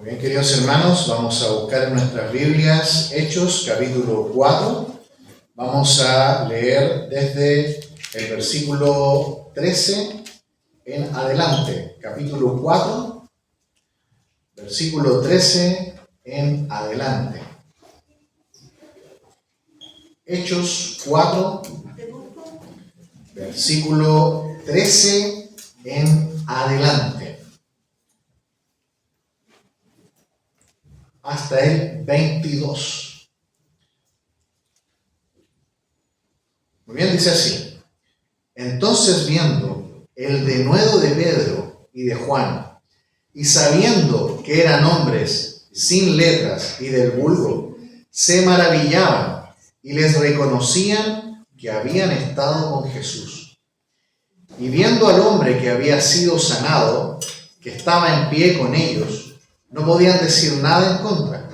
Bien, queridos hermanos, vamos a buscar en nuestras Biblias Hechos, capítulo 4. Vamos a leer desde el versículo 13 en adelante. Capítulo 4, versículo 13 en adelante. Hechos 4, versículo 13 en adelante. Hasta el 22. Muy bien, dice así. Entonces, viendo el denuedo de Pedro y de Juan, y sabiendo que eran hombres sin letras y del vulgo, se maravillaban y les reconocían que habían estado con Jesús. Y viendo al hombre que había sido sanado, que estaba en pie con ellos, no podían decir nada en contra.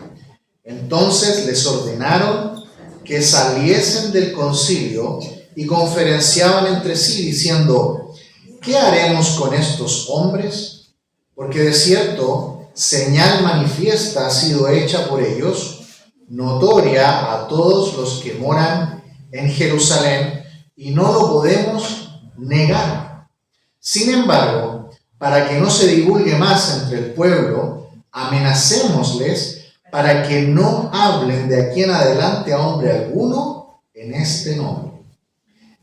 Entonces les ordenaron que saliesen del concilio y conferenciaban entre sí, diciendo: ¿qué haremos con estos hombres? Porque de cierto, señal manifiesta ha sido hecha por ellos, notoria a todos los que moran en Jerusalén, y no lo podemos negar. Sin embargo, para que no se divulgue más entre el pueblo, amenacémosles para que no hablen de aquí en adelante a hombre alguno en este nombre.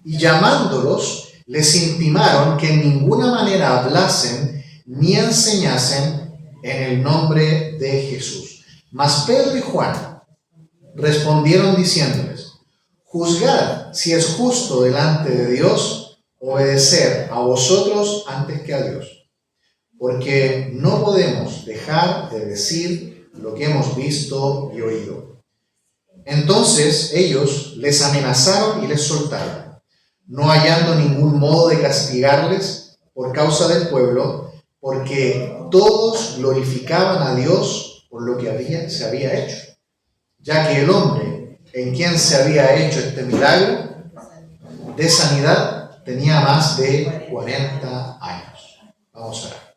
Y llamándolos, les intimaron que en ninguna manera hablasen ni enseñasen en el nombre de Jesús. Mas Pedro y Juan respondieron diciéndoles: juzgad si es justo delante de Dios obedecer a vosotros antes que a Dios. Porque no podemos dejar de decir lo que hemos visto y oído. Entonces ellos les amenazaron y les soltaron, no hallando ningún modo de castigarles por causa del pueblo, porque todos glorificaban a Dios por lo que se había hecho, ya que el hombre en quien se había hecho este milagro de sanidad tenía más de 40 años. Vamos a ver.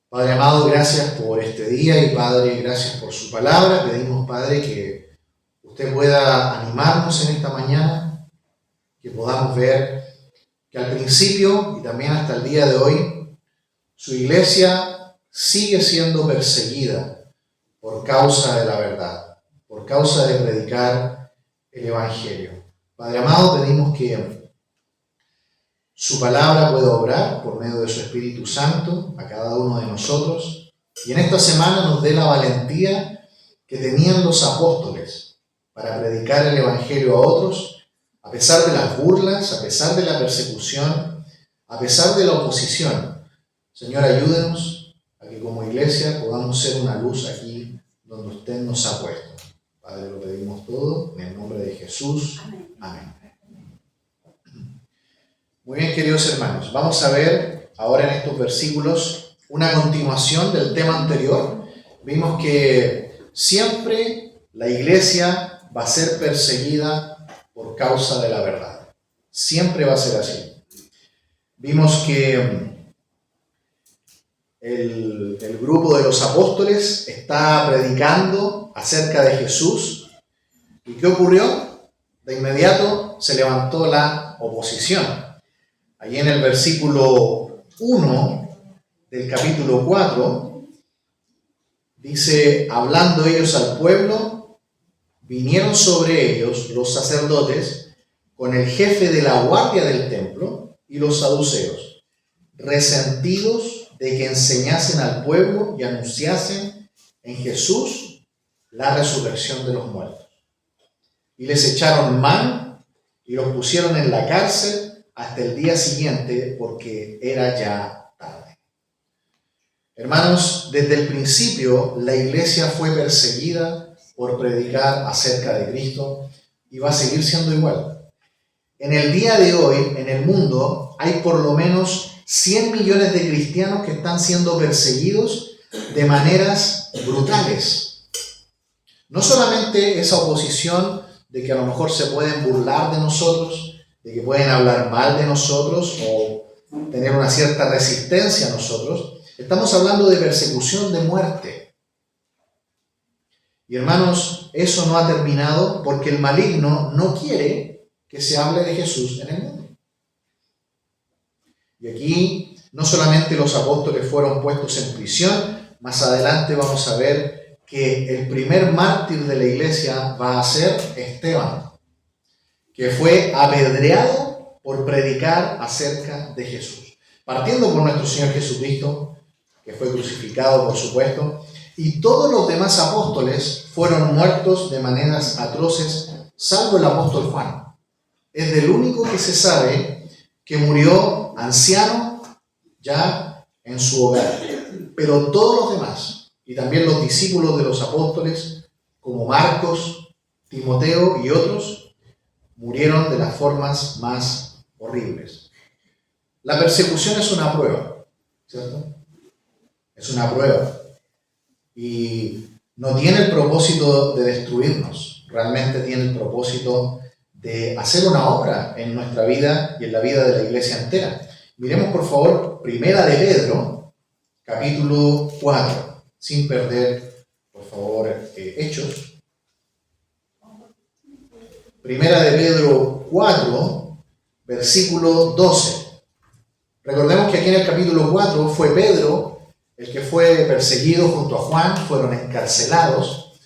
Padre amado, gracias por este día y Padre, gracias por su palabra. Pedimos, Padre, que usted pueda animarnos en esta mañana, que podamos ver que al principio y también hasta el día de hoy, su iglesia sigue siendo perseguida por causa de la verdad, por causa de predicar el Evangelio. Padre amado, pedimos que su palabra puede obrar por medio de su Espíritu Santo a cada uno de nosotros, y en esta semana nos dé la valentía que tenían los apóstoles para predicar el Evangelio a otros, a pesar de las burlas, a pesar de la persecución, a pesar de la oposición. Señor, ayúdenos a que como iglesia podamos ser una luz aquí donde usted nos ha puesto. Padre, lo pedimos todo en el nombre de Jesús. Amén. Muy bien, queridos hermanos, vamos a ver ahora en estos versículos una continuación del tema anterior. Vimos que siempre la iglesia va a ser perseguida por causa de la verdad. Siempre va a ser así. Vimos que el grupo de los apóstoles está predicando acerca de Jesús. ¿Y qué ocurrió? De inmediato se levantó la oposición. Allí en el versículo 1 del capítulo 4, dice: hablando ellos al pueblo, vinieron sobre ellos los sacerdotes con el jefe de la guardia del templo y los saduceos, resentidos de que enseñasen al pueblo y anunciasen en Jesús la resurrección de los muertos. Y les echaron mano y los pusieron en la cárcel hasta el día siguiente, porque era ya tarde. Hermanos, desde el principio la iglesia fue perseguida por predicar acerca de Cristo y va a seguir siendo igual. En el día de hoy, en el mundo, hay por lo menos 100 millones de cristianos que están siendo perseguidos de maneras brutales. No solamente esa oposición de que a lo mejor se pueden burlar de nosotros, de que pueden hablar mal de nosotros o tener una cierta resistencia a nosotros, Estamos hablando de persecución, de muerte. Y hermanos, eso no ha terminado porque el maligno no quiere que se hable de Jesús en el mundo. Y aquí no solamente los apóstoles fueron puestos en prisión, más adelante vamos a ver que el primer mártir de la iglesia va a ser Esteban, que fue apedreado por predicar acerca de Jesús. Partiendo por nuestro Señor Jesucristo, que fue crucificado, por supuesto, y todos los demás apóstoles fueron muertos de maneras atroces, salvo el apóstol Juan. Es del único que se sabe que murió anciano ya en su hogar. Pero todos los demás, y también los discípulos de los apóstoles, como Marcos, Timoteo y otros, murieron de las formas más horribles. La persecución es una prueba, ¿cierto? Es una prueba. Y no tiene el propósito de destruirnos, realmente tiene el propósito de hacer una obra en nuestra vida y en la vida de la iglesia entera. Miremos por favor Primera de Pedro, capítulo 4, sin perder por favor Hechos. Primera de Pedro 4, versículo 12. Recordemos que aquí en el capítulo 4 fue Pedro el que fue perseguido junto a Juan, fueron encarcelados,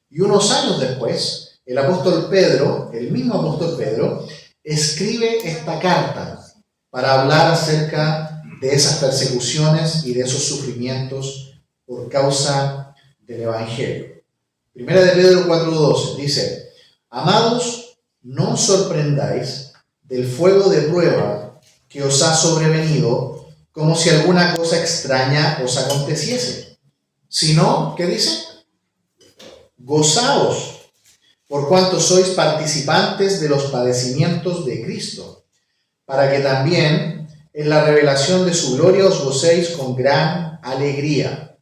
y unos años después, el apóstol Pedro, el mismo apóstol Pedro, escribe esta carta para hablar acerca de esas persecuciones y de esos sufrimientos por causa del Evangelio. Primera de Pedro 4:12 dice: amados, no os sorprendáis del fuego de prueba que os ha sobrevenido, como si alguna cosa extraña os aconteciese, sino, ¿qué dice? Gozaos, por cuanto sois participantes de los padecimientos de Cristo, para que también en la revelación de su gloria os gocéis con gran alegría.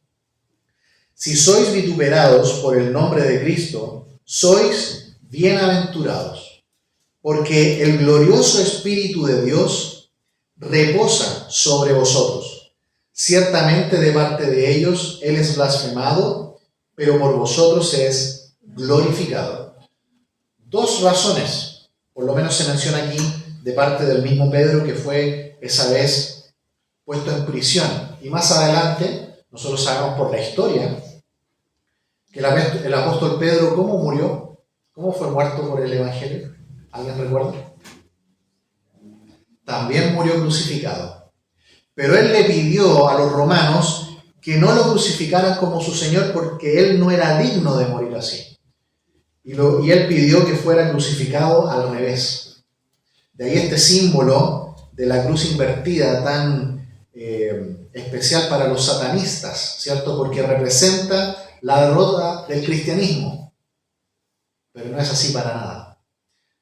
Si sois vituperados por el nombre de Cristo, sois bienaventurados, porque el glorioso Espíritu de Dios reposa sobre vosotros. Ciertamente de parte de ellos Él es blasfemado, pero por vosotros es glorificado. Dos razones, por lo menos se menciona aquí, de parte del mismo Pedro, que fue esa vez puesto en prisión. Y más adelante, nosotros sabemos por la historia, que el apóstol Pedro, ¿cómo murió? ¿Cómo fue muerto por el Evangelio? ¿Alguien recuerda? También murió crucificado. Pero él le pidió a los romanos que no lo crucificaran como su Señor porque él no era digno de morir así. Y él pidió que fuera crucificado al revés. De ahí este símbolo de la cruz invertida tan especial para los satanistas, ¿cierto? Porque representa la derrota del cristianismo. Pero no es así para nada.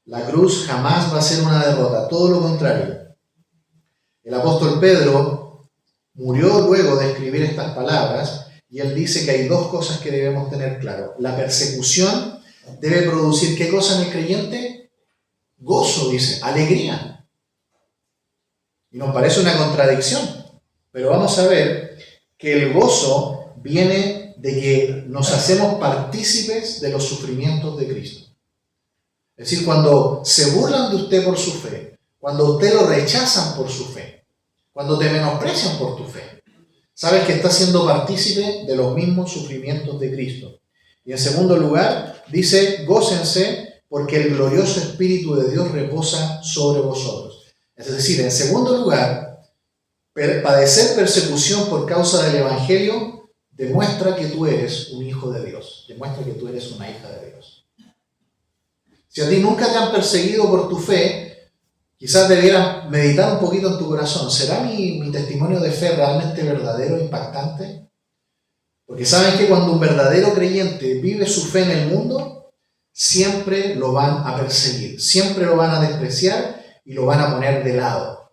La cruz jamás va a ser una derrota, todo lo contrario. El apóstol Pedro murió luego de escribir estas palabras y él dice que hay dos cosas que debemos tener claro. La persecución debe producir ¿qué cosa en el creyente? Gozo, dice, alegría. Y nos parece una contradicción, pero vamos a ver que el gozo viene de que nos hacemos partícipes de los sufrimientos de Cristo. Es decir, cuando se burlan de usted por su fe, cuando a usted lo rechazan por su fe, cuando te menosprecian por tu fe, sabes que estás siendo partícipe de los mismos sufrimientos de Cristo. Y en segundo lugar, dice, gócense porque el glorioso Espíritu de Dios reposa sobre vosotros. Es decir, en segundo lugar, padecer persecución por causa del Evangelio demuestra que tú eres un hijo de Dios, demuestra que tú eres una hija de Dios. Si a ti nunca te han perseguido por tu fe, quizás debieras meditar un poquito en tu corazón. ¿Será mi testimonio de fe realmente verdadero e impactante? Porque saben que cuando un verdadero creyente vive su fe en el mundo, siempre lo van a perseguir, siempre lo van a despreciar y lo van a poner de lado.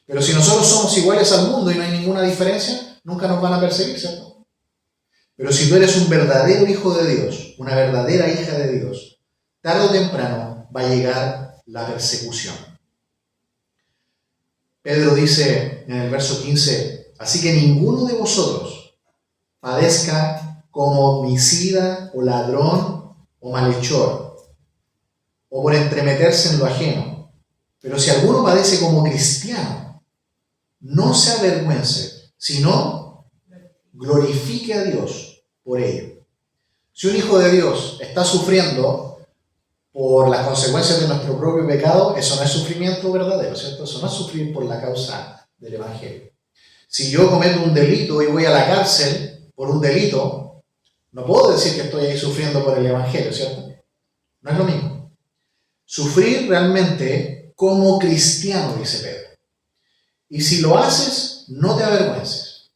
Pero si nosotros somos iguales al mundo y no hay ninguna diferencia, nunca nos van a perseguir, ¿cierto? Pero si tú eres un verdadero hijo de Dios, una verdadera hija de Dios, tarde o temprano va a llegar la persecución. Pedro dice en el verso 15, así que ninguno de vosotros padezca como homicida o ladrón o malhechor, o por entremeterse en lo ajeno. Pero si alguno padece como cristiano, no se avergüence, sino glorifique a Dios por ello. Si un hijo de Dios está sufriendo por las consecuencias de nuestro propio pecado, eso no es sufrimiento verdadero, ¿cierto? Eso no es sufrir por la causa del Evangelio. Si yo cometo un delito y voy a la cárcel por un delito, no puedo decir que estoy ahí sufriendo por el Evangelio, ¿cierto? No es lo mismo. Sufrir realmente como cristiano, dice Pedro. Y si lo haces, no te avergüences.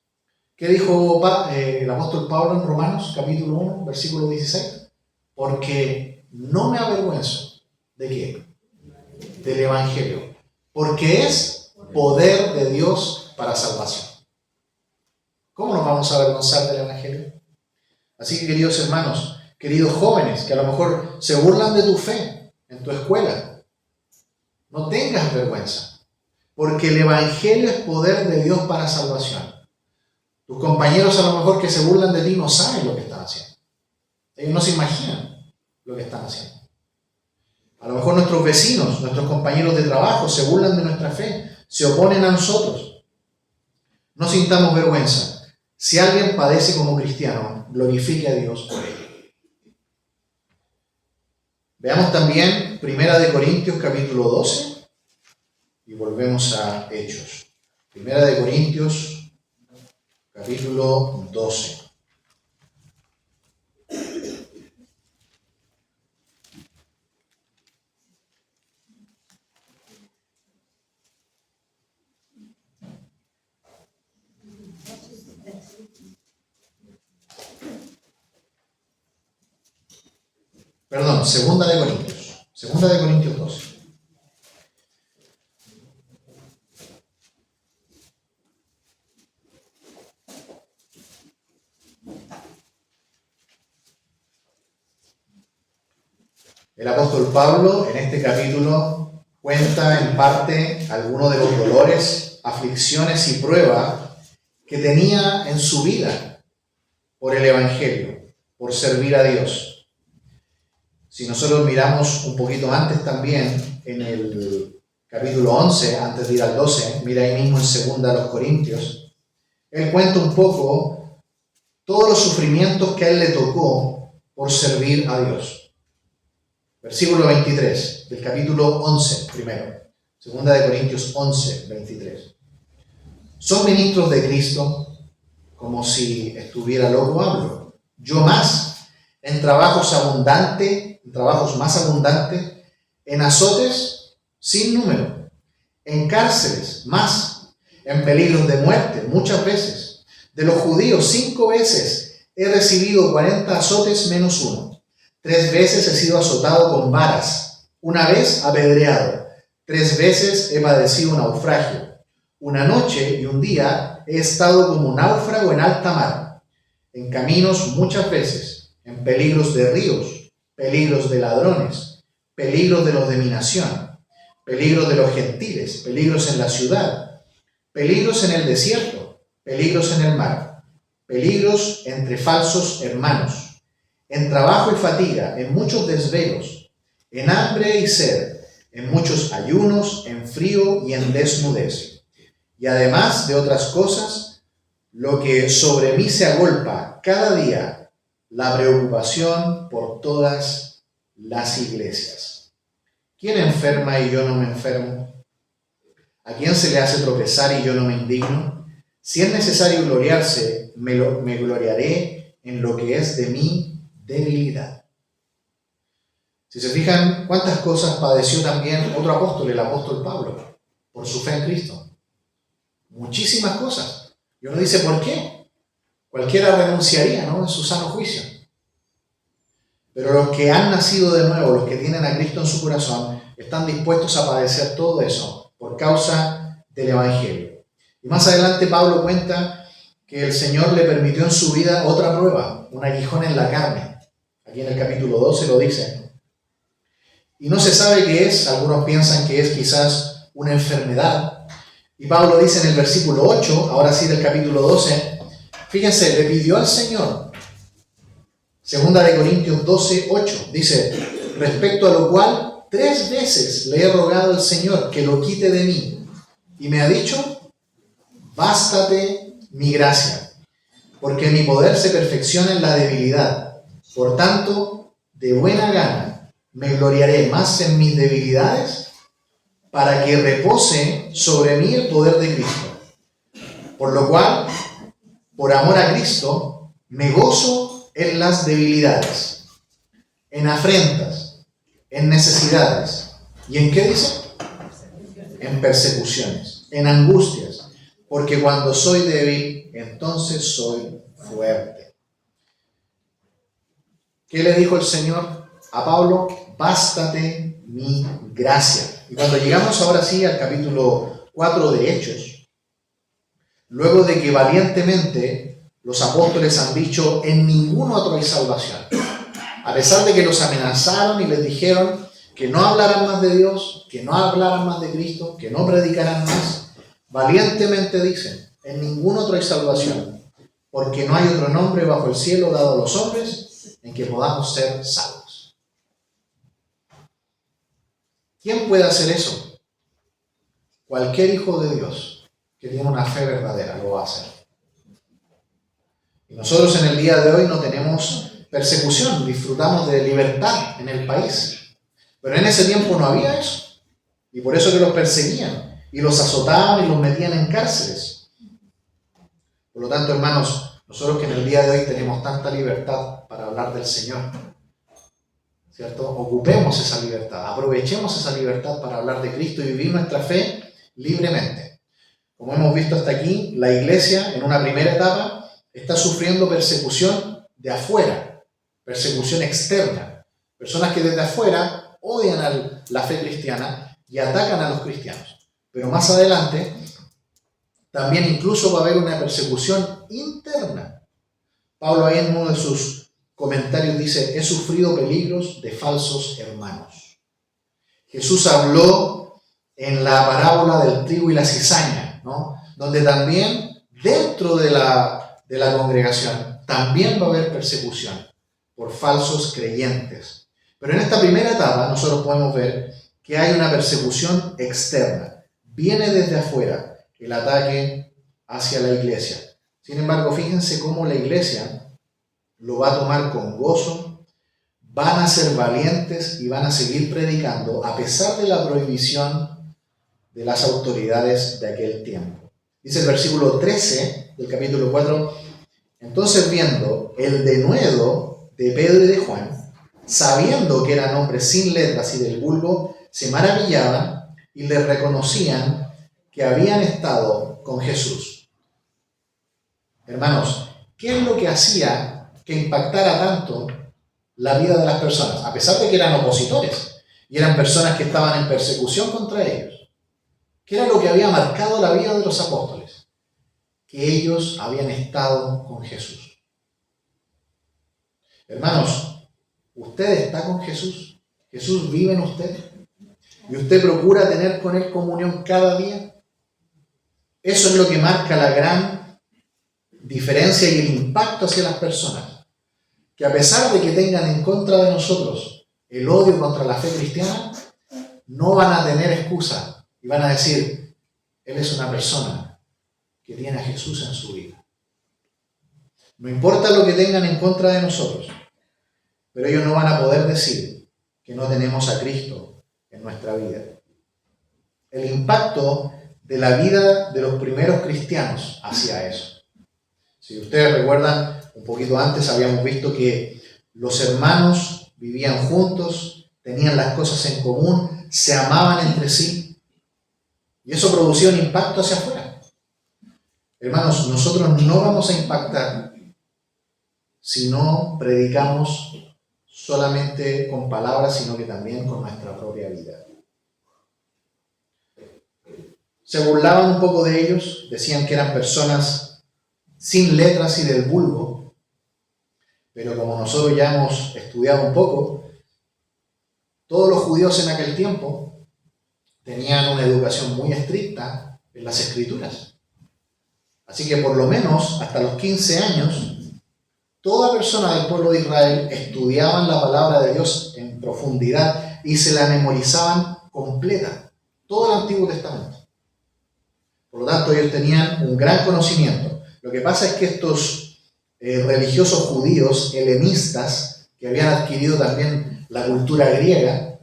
¿Qué dijo el apóstol Pablo en Romanos, capítulo 1, versículo 16? Porque no me avergüenzo. ¿De qué? Del Evangelio. Porque es poder de Dios para salvación. ¿Cómo nos vamos a avergonzar del Evangelio? Así que, queridos hermanos, queridos jóvenes, que a lo mejor se burlan de tu fe en tu escuela, no tengas vergüenza, porque el Evangelio es poder de Dios para salvación. Tus compañeros a lo mejor que se burlan de ti no saben lo que están haciendo. Ellos no se imaginan lo que están haciendo. A lo mejor nuestros vecinos, nuestros compañeros de trabajo se burlan de nuestra fe, se oponen a nosotros. No sintamos vergüenza. Si alguien padece como cristiano, glorifique a Dios por ello. Veamos también 1 Corintios capítulo 12 y volvemos a Hechos. 1 Corintios capítulo 12. Perdón, 2 Corintios. 2 Corintios 12. El apóstol Pablo en este capítulo cuenta en parte algunos de los dolores, aflicciones y pruebas que tenía en su vida por el Evangelio, por servir a Dios. Si nosotros miramos un poquito antes también, en el capítulo 11, antes de ir al 12, mira ahí mismo en 2 Corintios, él cuenta un poco todos los sufrimientos que a él le tocó por servir a Dios. Versículo 23 del capítulo 11, primero. 2 Corintios 11, 23. ¿Son ministros de Cristo? Como si estuviera loco hablo. Yo más, en trabajos más abundantes, en azotes sin número, en cárceles más, en peligros de muerte muchas veces. De los judíos 5 veces he recibido 40 azotes menos uno. 3 veces he sido azotado con varas, 1 vez apedreado, 3 veces he padecido un naufragio. 1 noche y 1 día he estado como náufrago en alta mar, en caminos muchas veces, en peligros de ríos, peligros de ladrones, peligros de los de mi nación, peligros de los gentiles, peligros en la ciudad, peligros en el desierto, peligros en el mar, peligros entre falsos hermanos, en trabajo y fatiga, en muchos desvelos, en hambre y sed, en muchos ayunos, en frío y en desnudez. Y además de otras cosas, lo que sobre mí se agolpa cada día, la preocupación por todas las iglesias. ¿Quién enferma y yo no me enfermo? ¿A quién se le hace tropezar y yo no me indigno? Si es necesario gloriarse, me gloriaré en lo que es de mi debilidad. Si se fijan, cuántas cosas padeció también otro apóstol, el apóstol Pablo, por su fe en Cristo. Muchísimas cosas. Y uno dice, ¿por qué? Cualquiera renunciaría, ¿no?, en su sano juicio. Pero los que han nacido de nuevo, los que tienen a Cristo en su corazón, están dispuestos a padecer todo eso por causa del Evangelio. Y más adelante Pablo cuenta que el Señor le permitió en su vida otra prueba, un aguijón en la carne. Aquí en el capítulo 12 lo dice. Y no se sabe qué es, algunos piensan que es quizás una enfermedad. Y Pablo dice en el versículo 8, ahora sí del capítulo 12, fíjense, le pidió al Señor, 2 Corintios 12:8, dice, respecto a lo cual 3 veces le he rogado al Señor que lo quite de mí. Y me ha dicho, bástate mi gracia, porque mi poder se perfecciona en la debilidad. Por tanto, de buena gana me gloriaré más en mis debilidades, para que repose sobre mí el poder de Cristo. Por lo cual, por amor a Cristo, me gozo en las debilidades, en afrentas, en necesidades. ¿Y en qué dice? En persecuciones, en angustias, porque cuando soy débil, entonces soy fuerte. ¿Qué le dijo el Señor a Pablo? Bástate mi gracia. Y cuando llegamos ahora sí al capítulo 4 de Hechos, luego de que valientemente los apóstoles han dicho, en ningún otro hay salvación, a pesar de que los amenazaron y les dijeron que no hablaran más de Dios, que no hablaran más de Cristo, que no predicaran más, valientemente dicen, en ningún otro hay salvación, porque no hay otro nombre bajo el cielo dado a los hombres en que podamos ser salvos. ¿Quién puede hacer eso? Cualquier hijo de Dios que tiene una fe verdadera lo va a hacer. Y nosotros en el día de hoy no tenemos persecución, disfrutamos de libertad en el país. Pero en ese tiempo no había eso. Y por eso que los perseguían y los azotaban y los metían en cárceles. Por lo tanto, hermanos, nosotros que en el día de hoy tenemos tanta libertad para hablar del Señor, ¿cierto? Ocupemos esa libertad, aprovechemos esa libertad para hablar de Cristo y vivir nuestra fe libremente. Como hemos visto hasta aquí, la iglesia en una primera etapa está sufriendo persecución de afuera, persecución externa. Personas que desde afuera odian a la fe cristiana y atacan a los cristianos. Pero más adelante, también incluso va a haber una persecución interna. Pablo ahí en uno de sus comentarios dice, he sufrido peligros de falsos hermanos. Jesús habló en la parábola del trigo y la cizaña, ¿no? Donde también dentro de la congregación también va a haber persecución por falsos creyentes. Pero en esta primera etapa nosotros podemos ver que hay una persecución externa. Viene desde afuera el ataque hacia la iglesia. Sin embargo, fíjense cómo la iglesia lo va a tomar con gozo, van a ser valientes y van a seguir predicando a pesar de la prohibición de las autoridades de aquel tiempo. Dice el versículo 13 del capítulo 4, entonces viendo el denuedo de Pedro y de Juan, sabiendo que eran hombres sin letras y del vulgo, se maravillaban y les reconocían que habían estado con Jesús. Hermanos, ¿qué es lo que hacía que impactara tanto la vida de las personas? A pesar de que eran opositores y eran personas que estaban en persecución contra ellos. ¿Qué era lo que había marcado la vida de los apóstoles? Que ellos habían estado con Jesús. Hermanos, ¿usted está con Jesús? ¿Jesús vive en usted? ¿Y usted procura tener con Él comunión cada día? Eso es lo que marca la gran diferencia y el impacto hacia las personas. Que a pesar de que tengan en contra de nosotros el odio contra la fe cristiana, no van a tener excusa y van a decir, Él es una persona que tiene a Jesús en su vida. No importa lo que tengan en contra de nosotros, pero ellos no van a poder decir que no tenemos a Cristo en nuestra vida. El impacto de la vida de los primeros cristianos hacia eso. Si ustedes recuerdan, un poquito antes habíamos visto que los hermanos vivían juntos, tenían las cosas en común, se amaban entre sí. Y eso producía un impacto hacia afuera. Hermanos, nosotros no vamos a impactar si no predicamos solamente con palabras, sino que también con nuestra propia vida. Se burlaban un poco de ellos, decían que eran personas sin letras y del vulgo, pero como nosotros ya hemos estudiado un poco, todos los judíos en aquel tiempo tenían una educación muy estricta, en las Escrituras. Así que por lo menos hasta los 15 años, toda persona del pueblo de Israel estudiaban la palabra de Dios en profundidad y se la memorizaban completa, todo el Antiguo Testamento. Por lo tanto, ellos tenían un gran conocimiento. Lo que pasa es que estos religiosos judíos helenistas, que habían adquirido también la cultura griega,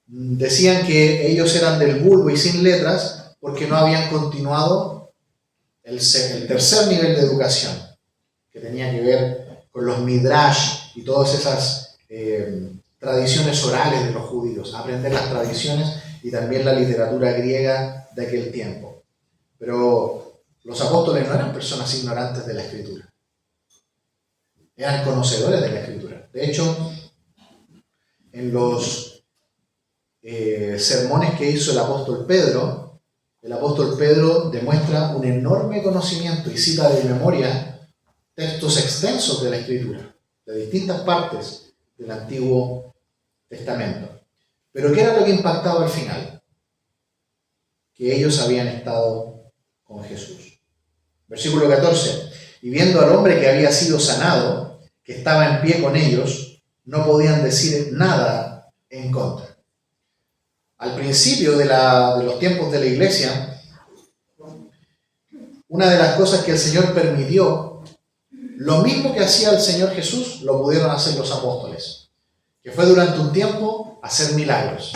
decían que ellos eran del vulgo y sin letras porque no habían continuado el tercer nivel de educación, que tenía que ver con los midrash y todas esas tradiciones orales de los judíos, aprender las tradiciones y también la literatura griega de aquel tiempo. Pero los apóstoles no eran personas ignorantes de la Escritura, eran conocedores de la Escritura. De hecho, en los sermones que hizo el apóstol Pedro demuestra un enorme conocimiento y cita de memoria textos extensos de la Escritura, de distintas partes del Antiguo Testamento. Pero ¿qué era lo que impactaba al final? Que ellos habían estado con Jesús. Versículo 14. Y viendo al hombre que había sido sanado, que estaba en pie con ellos, no podían decir nada en contra. Al principio de los tiempos de la iglesia, una de las cosas que el Señor permitió, lo mismo que hacía el Señor Jesús, lo pudieron hacer los apóstoles, que fue durante un tiempo hacer milagros.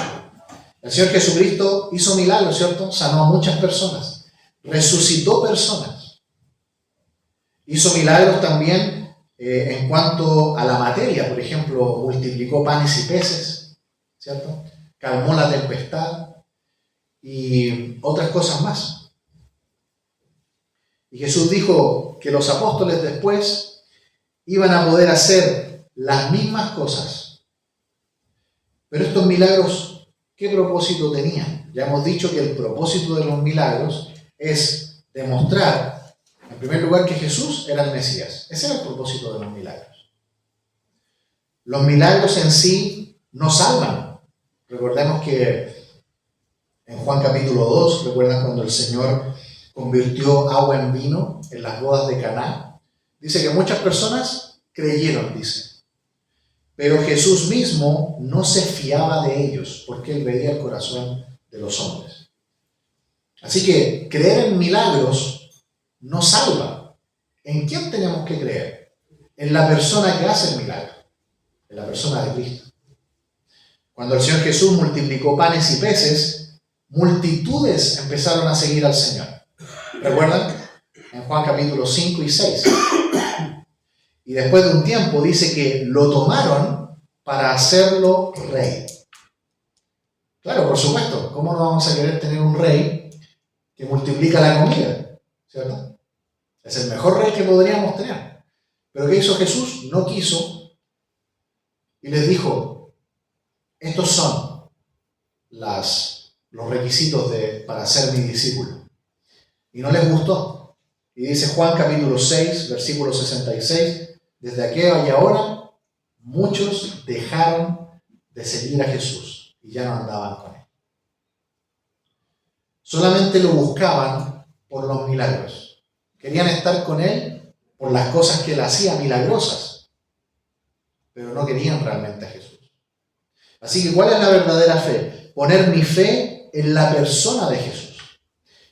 El Señor Jesucristo hizo milagros, ¿cierto? Sanó a muchas personas, resucitó personas, hizo milagros también en cuanto a la materia, por ejemplo, multiplicó panes y peces, ¿cierto? Calmó la tempestad y otras cosas más. Y Jesús dijo que los apóstoles después iban a poder hacer las mismas cosas. Pero estos milagros, ¿qué propósito tenían? Ya hemos dicho que el propósito de los milagros es demostrar, en primer lugar, que Jesús era el Mesías. Ese era el propósito de los milagros. Los milagros en sí no salvan. Recordemos que en Juan capítulo 2, ¿recuerdan cuando el Señor convirtió agua en vino en las bodas de Caná? Dice que muchas personas creyeron, dice. Pero Jesús mismo no se fiaba de ellos, porque Él veía el corazón de los hombres. Así que creer en milagros no salva. ¿En quién tenemos que creer? En la persona que hace el milagro, en la persona de Cristo. Cuando el Señor Jesús multiplicó panes y peces, multitudes empezaron a seguir al Señor. ¿Recuerdan? En Juan capítulo 5 y 6. Y después de un tiempo dice que lo tomaron para hacerlo rey. Claro, por supuesto, ¿cómo no vamos a querer tener un rey que multiplica la comida? ¿Cierto? Es el mejor rey que podríamos tener. Pero ¿qué hizo Jesús? No quiso y les dijo, estos son los requisitos para ser mi discípulo. Y no les gustó. Y dice Juan capítulo 6, versículo 66, desde aquella hora muchos dejaron de seguir a Jesús y ya no andaban con Él. Solamente lo buscaban por los milagros. Querían estar con Él por las cosas que Él hacía milagrosas, pero no querían realmente a Jesús. Así que, ¿cuál es la verdadera fe? Poner mi fe en la persona de Jesús.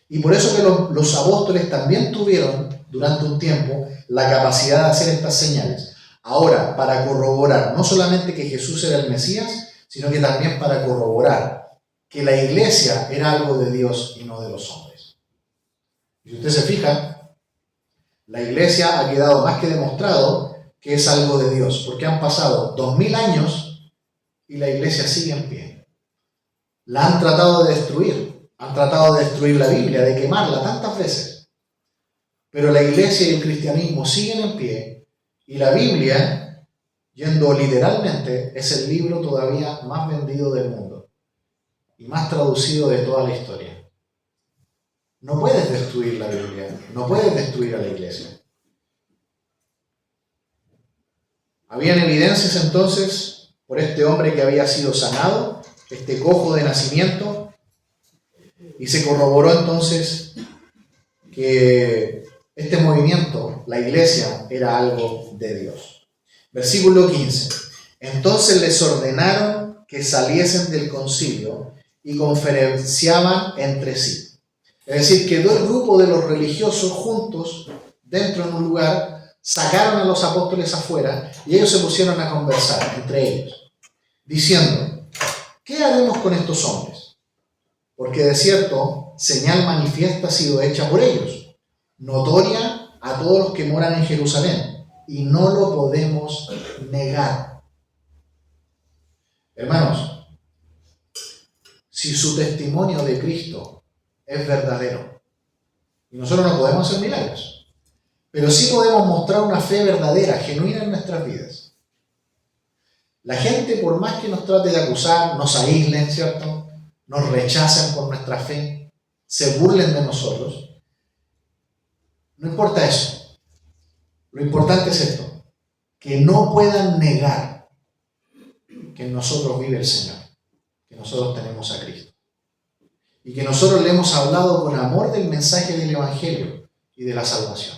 Y por eso que los apóstoles también tuvieron, durante un tiempo, la capacidad de hacer estas señales. Ahora, para corroborar no solamente que Jesús era el Mesías, sino que también para corroborar que la iglesia era algo de Dios y no de los hombres. Y si usted se fija, la iglesia ha quedado más que demostrado que es algo de Dios, porque han pasado 2000 años y la iglesia sigue en pie. La han tratado de destruir. Han tratado de destruir la Biblia, de quemarla tantas veces. Pero la iglesia y el cristianismo siguen en pie. Y la Biblia, yendo literalmente, es el libro todavía más vendido del mundo. Y más traducido de toda la historia. No puedes destruir la Biblia. No puedes destruir a la iglesia. Habían evidencias entonces por este hombre que había sido sanado, este cojo de nacimiento. Y se corroboró entonces que este movimiento, la iglesia, era algo de Dios. Versículo 15. Entonces les ordenaron que saliesen del concilio y conferenciaban entre sí. Es decir, quedó el grupo de los religiosos juntos dentro de un lugar, sacaron a los apóstoles afuera y ellos se pusieron a conversar entre ellos, diciendo: ¿qué haremos con estos hombres? Porque de cierto, señal manifiesta ha sido hecha por ellos, notoria a todos los que moran en Jerusalén, y no lo podemos negar. Hermanos, si su testimonio de Cristo es verdadero, y nosotros no podemos hacer milagros, pero sí podemos mostrar una fe verdadera, genuina en nuestras vidas. La gente, por más que nos trate de acusar, nos aíslen, ¿cierto?, nos rechacen por nuestra fe, se burlen de nosotros, no importa eso. Lo importante es esto: que no puedan negar que en nosotros vive el Señor, que nosotros tenemos a Cristo, y que nosotros le hemos hablado con amor del mensaje del Evangelio y de la salvación.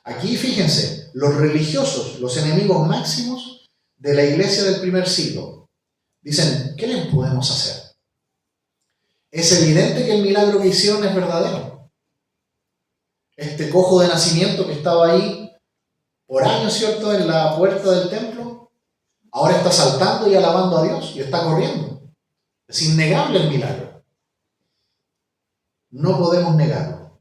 Aquí, fíjense, los religiosos, los enemigos máximos de la iglesia del primer siglo, dicen: ¿qué les podemos hacer? Es evidente que el milagro que hicieron es verdadero. Este cojo de nacimiento que estaba ahí por años, ¿cierto?, en la puerta del templo, ahora está saltando y alabando a Dios y está corriendo. Es innegable el milagro. No podemos negarlo.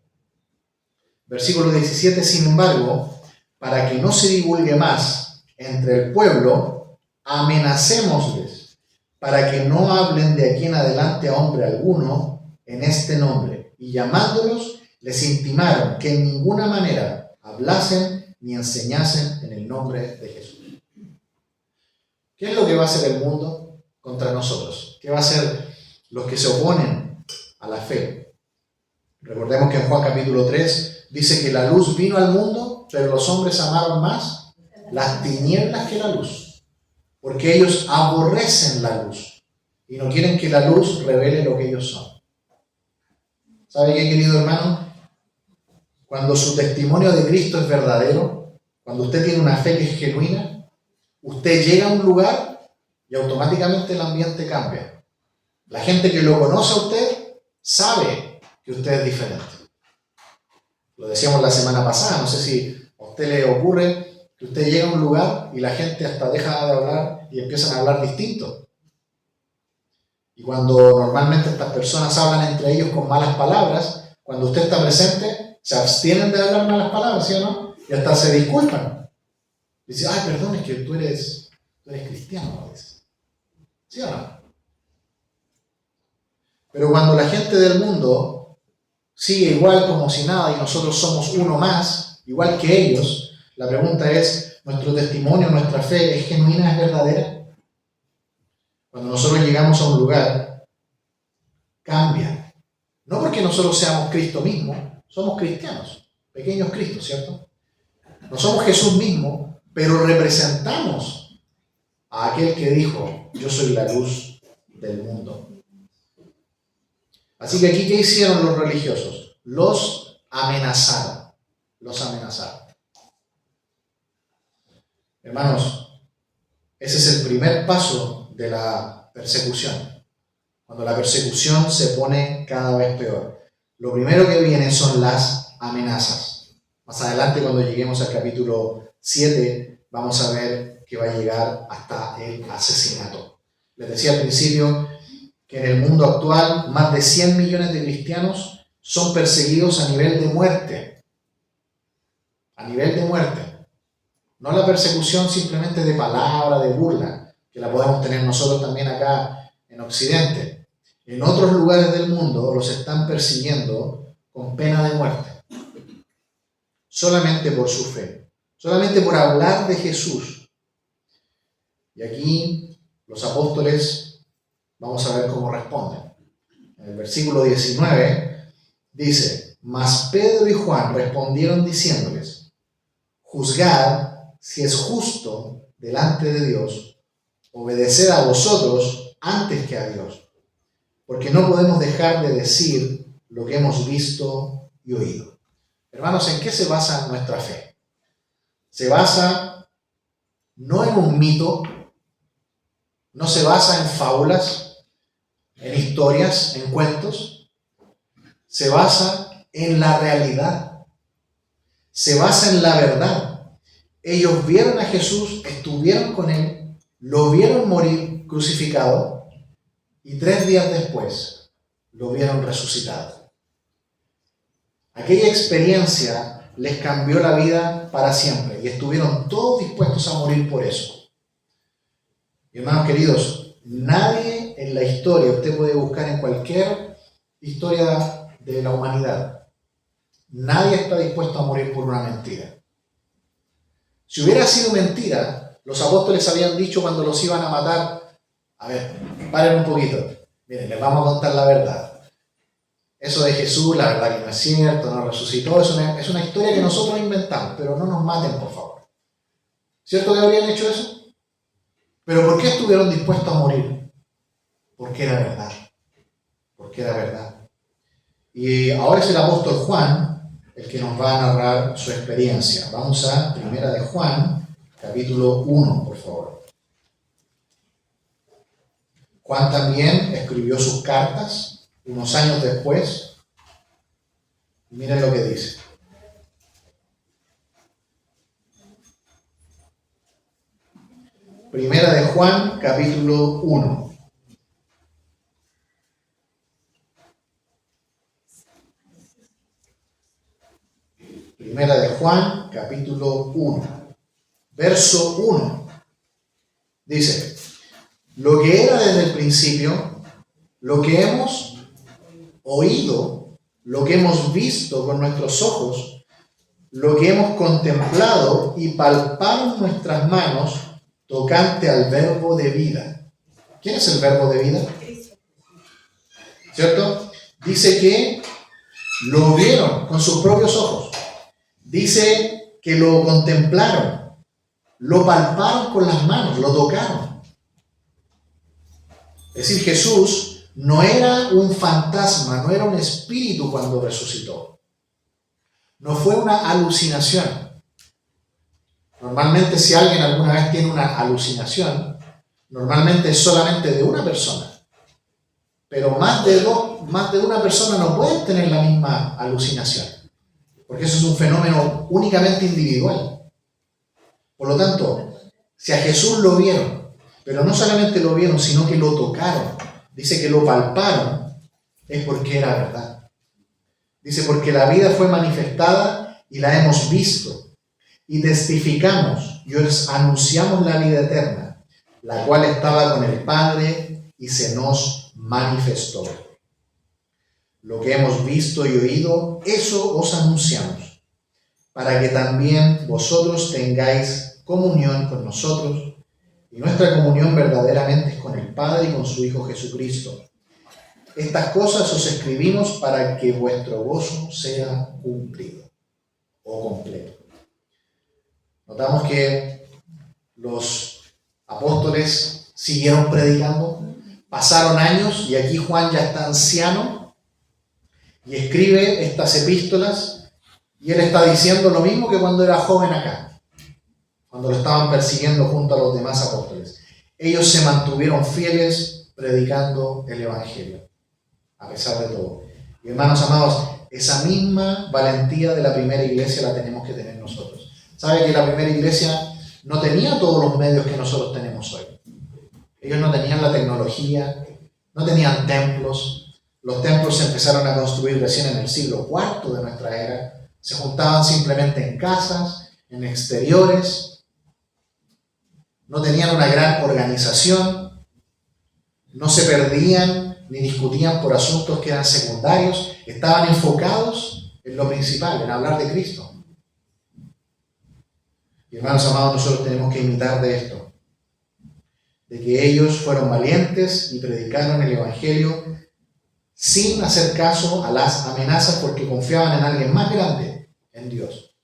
Versículo 17, sin embargo, para que no se divulgue más entre el pueblo, amenacémosles para que no hablen de aquí en adelante a hombre alguno en este nombre. Y llamándolos, les intimaron que en ninguna manera hablasen ni enseñasen en el nombre de Jesús. ¿Qué es lo que va a hacer el mundo contra nosotros? ¿Qué va a hacer los que se oponen a la fe? Recordemos que en Juan capítulo 3 dice que la luz vino al mundo, pero los hombres amaron más las tinieblas que la luz, porque ellos aborrecen la luz y no quieren que la luz revele lo que ellos son. ¿Sabe qué, querido hermano? Cuando su testimonio de Cristo es verdadero, cuando usted tiene una fe que es genuina, usted llega a un lugar y automáticamente el ambiente cambia. La gente que lo conoce a usted sabe que usted es diferente. Lo decíamos la semana pasada, no sé si a usted le ocurre que usted llega a un lugar y la gente hasta deja de hablar y empiezan a hablar distinto. Y cuando normalmente estas personas hablan entre ellos con malas palabras, cuando usted está presente, se abstienen de hablar malas palabras, ¿sí o no? Y hasta se disculpan. Dice: ay, perdón, es que tú eres cristiano. ¿Sí o no? Pero cuando la gente del mundo sigue igual como si nada y nosotros somos uno más, igual que ellos, la pregunta es: ¿nuestro testimonio, nuestra fe es genuina, es verdadera? Cuando nosotros llegamos a un lugar, cambia. No porque nosotros seamos Cristo mismo, somos cristianos, pequeños Cristos, ¿cierto? No somos Jesús mismo, pero representamos a aquel que dijo: yo soy la luz del mundo. Así que aquí, ¿qué hicieron los religiosos? Los amenazaron. Los amenazaron. Hermanos, ese es el primer paso de la persecución. Cuando la persecución se pone cada vez peor, lo primero que viene son las amenazas. Más adelante, cuando lleguemos al capítulo 7, vamos a ver que va a llegar hasta el asesinato. Les decía al principio que en el mundo actual más de 100 millones de cristianos son perseguidos a nivel de muerte. A nivel de muerte. No la persecución simplemente de palabra, de burla, que la podemos tener nosotros también acá en Occidente. En otros lugares del mundo los están persiguiendo con pena de muerte. Solamente por su fe. Solamente por hablar de Jesús. Y aquí los apóstoles, vamos a ver cómo responden. En el versículo 19 dice: mas Pedro y Juan respondieron diciéndoles: juzgad si es justo delante de Dios obedecer a vosotros antes que a Dios, porque no podemos dejar de decir lo que hemos visto y oído. Hermanos, ¿en qué se basa nuestra fe? Se basa no en un mito, no se basa en fábulas, en historias, en cuentos. Se basa en la realidad. Se basa en la verdad. Ellos vieron a Jesús, estuvieron con él, lo vieron morir crucificado y 3 días después lo vieron resucitado. Aquella experiencia les cambió la vida para siempre y estuvieron todos dispuestos a morir por eso. Hermanos queridos, nadie en la historia, usted puede buscar en cualquier historia de la humanidad, nadie está dispuesto a morir por una mentira. Si hubiera sido mentira, los apóstoles habían dicho cuando los iban a matar, a ver, paren un poquito, miren, les vamos a contar la verdad. Eso de Jesús, la verdad que no es cierto, no resucitó, es una historia que nosotros inventamos, pero no nos maten, por favor. ¿Cierto que habrían hecho eso? Pero ¿por qué estuvieron dispuestos a morir? Porque era verdad. Porque era verdad. Y ahora es el apóstol Juan el que nos va a narrar su experiencia. Vamos a 1 de Juan, capítulo 1, por favor. Juan también escribió sus cartas unos años después. Miren lo que dice. Primera de Juan, capítulo 1. Primera de Juan, capítulo 1. Verso 1. Dice, lo que era desde el principio, lo que hemos oído, lo que hemos visto con nuestros ojos, lo que hemos contemplado y palpado en nuestras manos tocante al verbo de vida. ¿Quién es el verbo de vida? ¿Cierto? Dice que lo vieron con sus propios ojos. Dice que lo contemplaron, lo palparon con las manos, lo tocaron. Es decir, Jesús no era un fantasma, no era un espíritu cuando resucitó. No fue una alucinación. Normalmente si alguien alguna vez tiene una alucinación, normalmente es solamente de una persona. Pero más de una persona no pueden tener la misma alucinación. Porque eso es un fenómeno únicamente individual. Por lo tanto, si a Jesús lo vieron, pero no solamente lo vieron, sino que lo tocaron, dice que lo palparon, es porque era verdad. Dice, porque la vida fue manifestada y la hemos visto, y testificamos y os anunciamos la vida eterna, la cual estaba con el Padre y se nos manifestó. Lo que hemos visto y oído, eso os anunciamos, para que también vosotros tengáis comunión con nosotros, y nuestra comunión verdaderamente es con el Padre y con su Hijo Jesucristo. Estas cosas os escribimos para que vuestro gozo sea cumplido o completo. Notamos que los apóstoles siguieron predicando, pasaron años y aquí Juan ya está anciano y escribe estas epístolas y él está diciendo lo mismo que cuando era joven acá, cuando lo estaban persiguiendo junto a los demás apóstoles. Ellos se mantuvieron fieles predicando el Evangelio, a pesar de todo. Y hermanos amados, esa misma valentía de la primera iglesia la tenemos que tener nosotros. ¿Sabe que la primera iglesia no tenía todos los medios que nosotros tenemos hoy? Ellos no tenían la tecnología, no tenían templos. Los templos se empezaron a construir recién en el siglo IV de nuestra era. Se juntaban simplemente en casas, en exteriores. No tenían una gran organización, no se perdían ni discutían por asuntos que eran secundarios, estaban enfocados en lo principal, en hablar de Cristo. Y hermanos amados, nosotros tenemos que imitar de esto, de que ellos fueron valientes y predicaron el Evangelio sin hacer caso a las amenazas porque confiaban en alguien más grande, en Dios.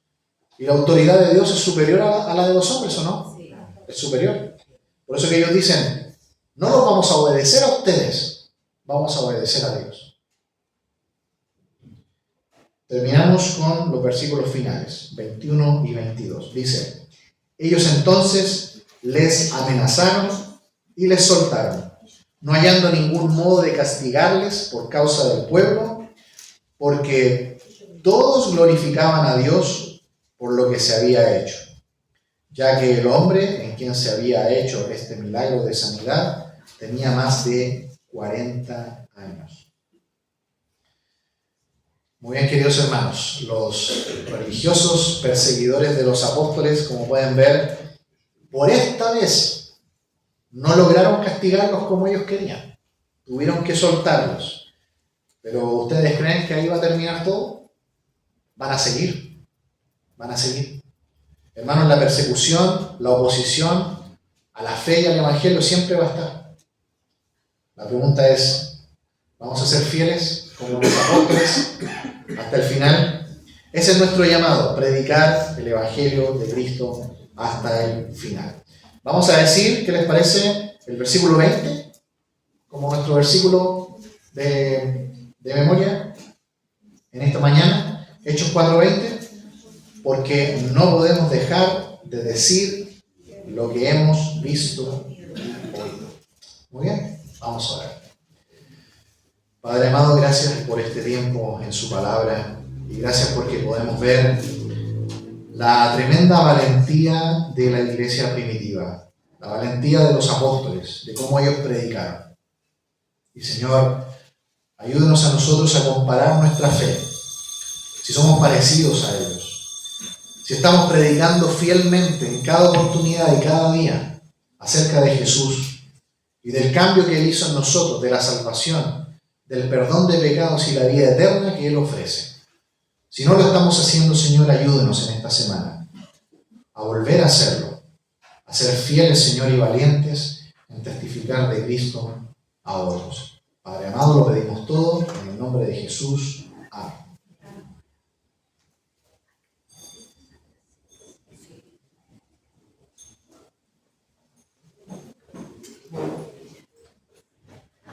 Y la autoridad de Dios es superior a la de los hombres, ¿o no? Es superior. Por eso que ellos dicen, no los vamos a obedecer a ustedes, vamos a obedecer a Dios. Terminamos con los versículos finales, 21 y 22. Dice, ellos entonces les amenazaron y les soltaron, no hallando ningún modo de castigarles por causa del pueblo, porque todos glorificaban a Dios por lo que se había hecho, ya que el hombre en quien se había hecho este milagro de sanidad tenía más de 40 años. Muy bien, queridos hermanos, los religiosos perseguidores de los apóstoles, como pueden ver, por esta vez no lograron castigarlos como ellos querían. Tuvieron que soltarlos. Pero ¿ustedes creen que ahí va a terminar todo? Van a seguir. Van a seguir. Hermanos, la persecución, la oposición a la fe y al evangelio siempre va a estar. La pregunta es, ¿vamos a ser fieles como los apóstoles hasta el final? Ese es nuestro llamado, predicar el evangelio de Cristo hasta el final. Vamos a decir, ¿qué les parece el versículo 20? Como nuestro versículo de memoria en esta mañana, Hechos 4:20, porque no podemos dejar de decir lo que hemos visto y oído. Muy bien, vamos a orar. Padre amado, gracias por este tiempo en su palabra y gracias porque podemos ver la tremenda valentía de la iglesia primitiva, la valentía de los apóstoles, de cómo ellos predicaron. Y Señor, ayúdenos a nosotros a comparar nuestra fe, si somos parecidos a ellos, si estamos predicando fielmente en cada oportunidad y cada día acerca de Jesús y del cambio que Él hizo en nosotros, de la salvación, del perdón de pecados y la vida eterna que Él ofrece. Si no lo estamos haciendo, Señor, ayúdenos en esta semana a volver a hacerlo, a ser fieles, Señor, y valientes en testificar de Cristo a otros. Padre amado, lo pedimos todo en el nombre de Jesús.